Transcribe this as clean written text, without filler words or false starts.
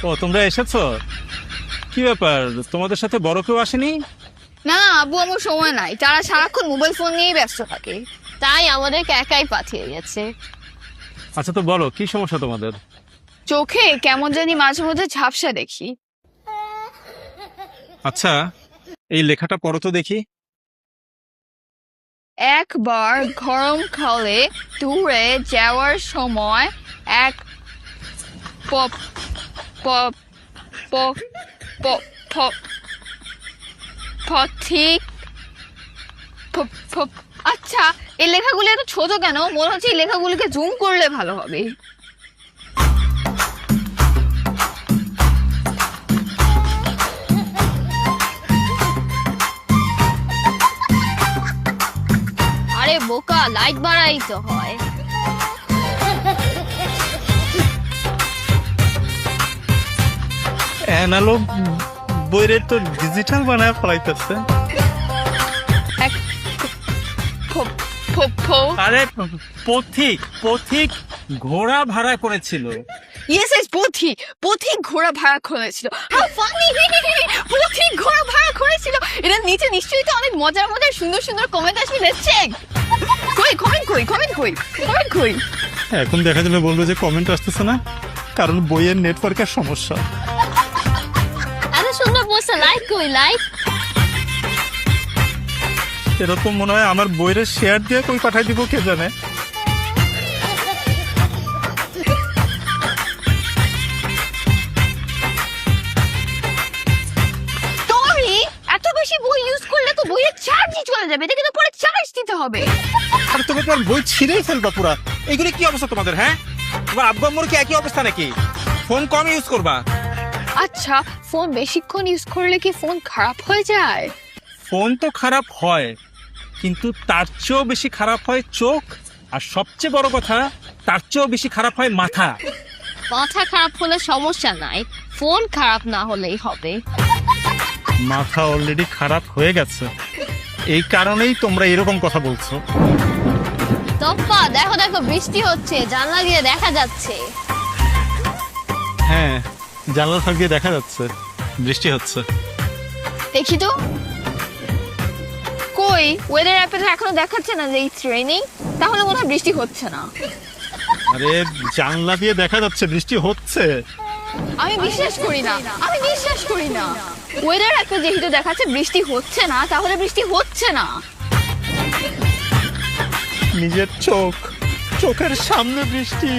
ও তোমরা এসেছো? কি ব্যাপার, তোমাদের সাথে বড় কেউ আসেনি? না আব্বু আমার সময় নাই, তারা সারাক্ষণ মোবাইল ফোন নিয়েই ব্যস্ত থাকে, তাই আমাদেরকে একাই পাঠিয়ে গেছে। আচ্ছা তো বলো, কি সমস্যা তোমাদের? চোখে কেমন জানি মাঝে মধ্যে ঝাপসা দেখি। আচ্ছা, এই লেখাটা পড়ো তো দেখি। একবার গরমকালে দূরে যাওয়ার সময় এক pop pop pop pop pop পথিক আচ্ছা, এই লেখাগুলি এত ছোট কেন? মনে হচ্ছে এই লেখাগুলিকে জুম করলে ভালো হবে। আরে বোকা, লাইট বাড়াই তো হয়। অ্যানালগ বইরে তো ডিজিটাল বানায় ফলাইতেছে। এক ফ- ফ- ফ- আরে পথিক পথিক ঘোড়া ভাড়া করেছিল। ইয়েস ইয়েস, পথিক পথিক ঘোড়া ভাড়া করেছিল। How funny! পথিক ঘোড়া ভাড়া করেছিল। এটা নিচে নিশ্চয়ই তো অনেক মজার মজার সুন্দর সুন্দর কমেন্ট আসবে। Let's check. কই। এখন দেখা যাবে বলবো যে কমেন্ট আসতেছে না, কারণ বইয়ের নেটওয়ার্কের সমস্যা। এত সুন্দর পোস্ট, লাইক লাইক। এরকম মনে হয় আমার বইয়ের শেয়ার দিয়ে কই পাঠাই দিব কে জানে। সরি, এত বেশি বই ইউজ করলে তো বইয়ের চার্জই চলে যাবে। এটা কিন্তু পরে চার্জ দিতে হবে। আর তুমি তো আর বই ছিঁড়েই ফেলবা পুরা। এগুলি কি অবস্থা তোমাদের? হ্যাঁ, তোমার আব্বু আম্মুর কি একই অবস্থা নাকি? ফোন কম ইউজ করবা। আচ্ছা, ফোন বেশিক্ষণ ইউজ করলে কি ফোন খারাপ হয়ে যায়? ফোন তো খারাপ হয়, কিন্তু তার চেয়েও বেশি খারাপ হয় চোখ, আর সবচেয়ে বড় কথা তার চেয়েও বেশি খারাপ হয় মাথা। মাথা খারাপ হলে সমস্যা নাই, ফোন খারাপ না হলেই হবে। মাথা অলরেডি খারাপ হয়ে গেছে, এই কারণেই তোমরা এরকম কথা বলছো। তোপ্পা দেখো দেখো, বৃষ্টি হচ্ছে, জানলা দিয়ে দেখা যাচ্ছে। হ্যাঁ, জানলার ফাঁক দিয়ে দেখা যাচ্ছে বৃষ্টি হচ্ছে। দেখি তো, কই ওয়েদার অ্যাপে তো এখনো দেখাচ্ছে না যে ইটস রেইনিং, তাহলে মনে হয় বৃষ্টি হচ্ছে না। আরে জানলা দিয়ে দেখা যাচ্ছে বৃষ্টি হচ্ছে। আমি বিশ্বাস করি না। ওয়েদার অ্যাপে যেহেতু দেখাচ্ছে বৃষ্টি হচ্ছে না, তাহলে বৃষ্টি হচ্ছে না। নিজের চোখের সামনে বৃষ্টি,